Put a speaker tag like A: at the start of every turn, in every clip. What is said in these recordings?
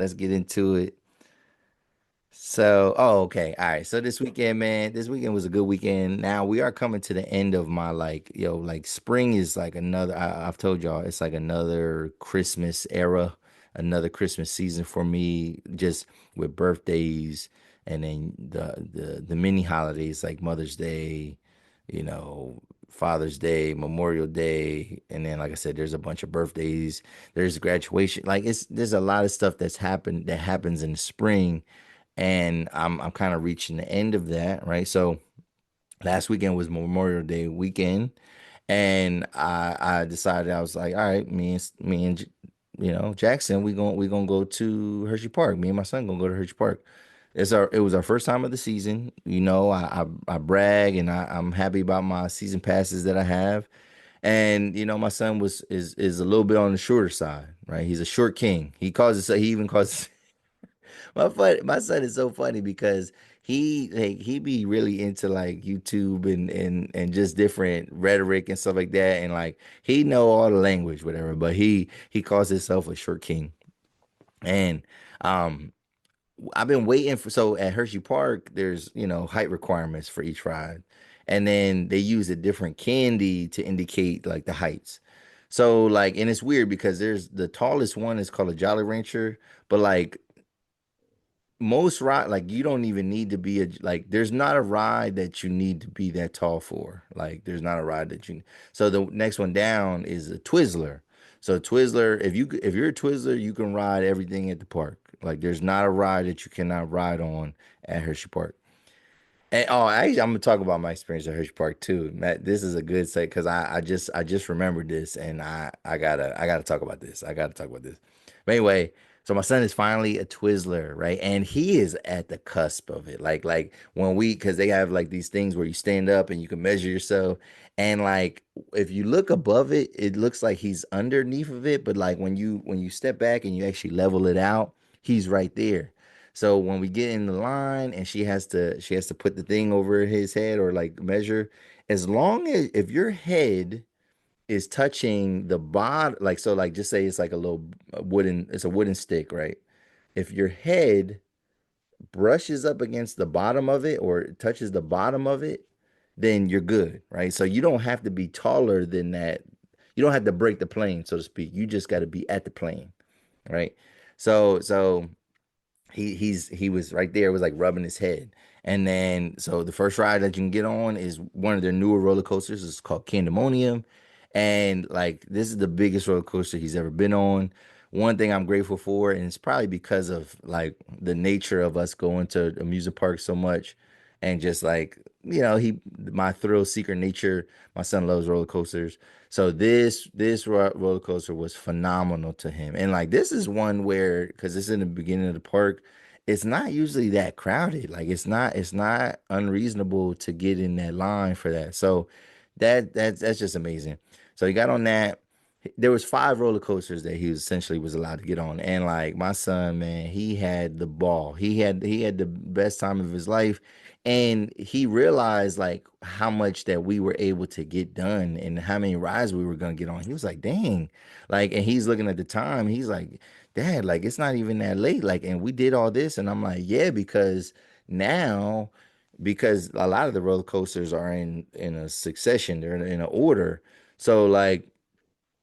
A: Let's get into it. So, oh, okay. All right. So this weekend, man, this weekend was a good weekend. Now we are coming to the end of my like, like spring is like another, I've told y'all, it's like another Christmas era, another Christmas season for me, just with birthdays and then the mini holidays like Mother's Day, you know, Father's Day, Memorial Day, and then like I said, there's a bunch of birthdays, there's graduation. Like there's a lot of stuff that happens in the spring, and I'm kind of reaching the end of that, right? So last weekend was Memorial Day weekend, and I decided I was like, all right, Jackson, we gonna go to Hershey Park. Me and my son gonna go to Hershey Park. It was our first time of the season. I brag and I'm happy about my season passes that I have. And my son is a little bit on the shorter side, right? He's a short king. He even calls my son is so funny because he be really into like YouTube and just different rhetoric and stuff like that, and like he know all the language, whatever, but he calls himself a short king. And um I've been waiting for, so at Hershey Park there's height requirements for each ride, and then they use a different candy to indicate like the heights. So like, and it's weird because there's the tallest one is called a Jolly Rancher, but like most ride, like you don't even need to be like there's not a ride that you need to be that tall for. Like there's not a ride that you so the next one down is a Twizzler. So Twizzler, if you're a Twizzler, you can ride everything at the park. Like there's not a ride that you cannot ride on at Hershey Park. And actually, I'm gonna talk about my experience at Hershey Park too. Matt, this is a good say because I just remembered this, and I gotta talk about this. I gotta talk about this. But anyway, so my son is finally a Twizzler, right? And he is at the cusp of it. Like when because they have like these things where you stand up and you can measure yourself, and like if you look above it, it looks like he's underneath of it, but like when you step back and you actually level it out, he's right there. So when we get in the line and she has to put the thing over his head or like measure, as long as if your head is touching the bottom, like so, like just say it's like a little it's a wooden stick, right? If your head brushes up against the bottom of it or touches the bottom of it, then you're good, right? So you don't have to be taller than that. You don't have to break the plane, so to speak. You just got to be at the plane, right? So he was right there, was like rubbing his head. And then so the first ride that you can get on is one of their newer roller coasters. It's called Candemonium. And like this is the biggest roller coaster he's ever been on. One thing I'm grateful for, and it's probably because of like the nature of us going to amusement parks so much, and just like, my thrill seeker nature, my son loves roller coasters. So this roller coaster was phenomenal to him. And like this is one where, because it's in the beginning of the park, it's not usually that crowded. Like it's not unreasonable to get in that line for that. So that's just amazing. So he got on that. There was five roller coasters that he was essentially was allowed to get on. And like my son, man, he had the ball. He had the best time of his life. And he realized like how much that we were able to get done and how many rides we were gonna get on. He was like, dang. Like, and he's looking at the time, he's like, Dad, like it's not even that late. Like, and we did all this. And I'm like, yeah, because now, because a lot of the roller coasters are in a succession, they're in an order. So like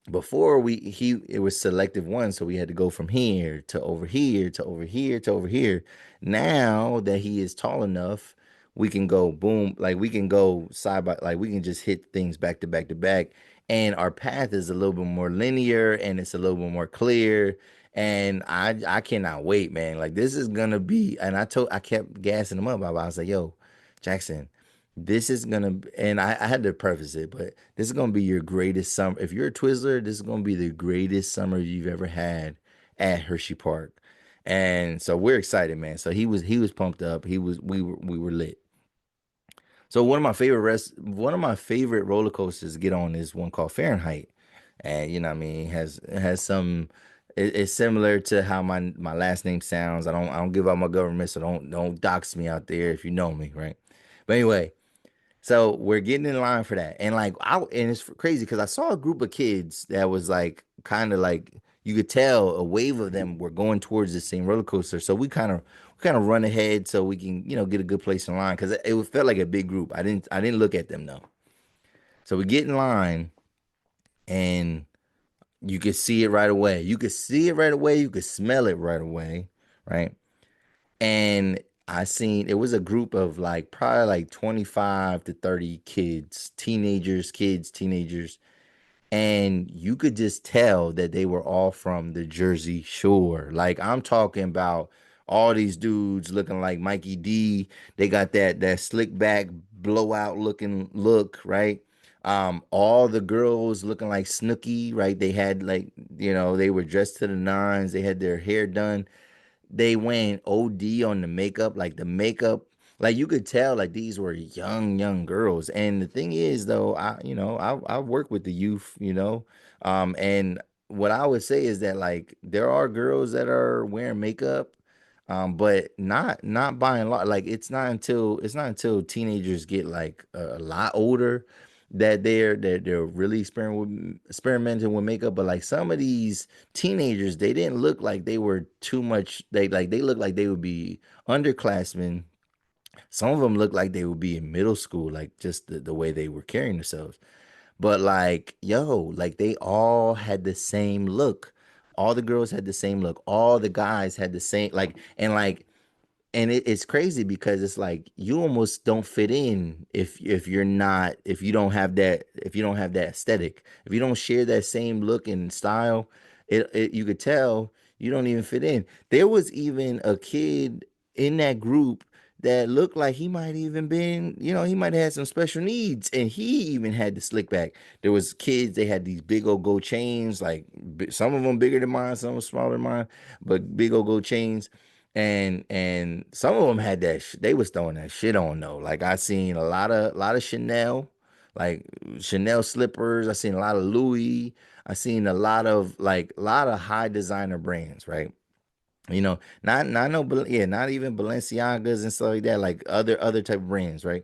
A: before it was selective one, so we had to go from here to over here to over here to over here. Now that he is tall enough, we can go boom, like we can go side by, like we can just hit things back to back to back, and our path is a little bit more linear and it's a little bit more clear. And I cannot wait, man. Like this is gonna be, and I kept gassing him up. I was like, yo, Jackson, this is gonna, and I had to preface it, but this is gonna be your greatest summer. If you're a Twizzler, this is gonna be the greatest summer you've ever had at Hershey Park. And so we're excited, man. So he was pumped up. We were lit. So one of my favorite roller coasters to get on is one called Fahrenheit. And you know what I mean, it has some, it's similar to how my last name sounds. I don't give out my government, so don't dox me out there if you know me, right? But anyway, so we're getting in line for that. And like and it's crazy because I saw a group of kids that was like kind of like you could tell a wave of them were going towards the same roller coaster. So we kind of run ahead so we can get a good place in line because it felt like a big group. I didn't look at them though. So we get in line and you could see it right away. You could see it right away. You could smell it right away, right? And I seen it was a group of like probably like 25 to 30 kids, teenagers, teenagers, and you could just tell that they were all from the Jersey Shore. Like I'm talking about all these dudes looking like Mikey D. They got that slick back blowout looking look, right? All the girls looking like Snooki, right? They had like, they were dressed to the nines, they had their hair done, they went OD on the makeup, like the makeup, like you could tell like these were young girls. And the thing is though, I work with the youth, and what I would say is that like there are girls that are wearing makeup, but not by and large. Like it's not until teenagers get like a lot older that they're really experimenting with makeup. But like some of these teenagers, they didn't look like they were too much. They look like they would be underclassmen. Some of them look like they would be in middle school, like just the way they were carrying themselves. But like, yo, like they all had the same look. All the girls had the same look. All the guys had the same it's crazy because it's like you almost don't fit in if you don't have that aesthetic, if you don't share that same look and style, you could tell you don't even fit in. There was even a kid in that group that looked like he might even been, he might have had some special needs, and he even had the slick back. There was kids, they had these big old gold chains, like some of them bigger than mine, some of them smaller than mine, but big old gold chains. And some of them had they was throwing that shit on though. Like I seen a lot of Chanel, like Chanel slippers. I seen a lot of Louis. I seen a lot of high designer brands, right? Not no, yeah, not even Balenciagas and stuff like that, like other type of brands, right?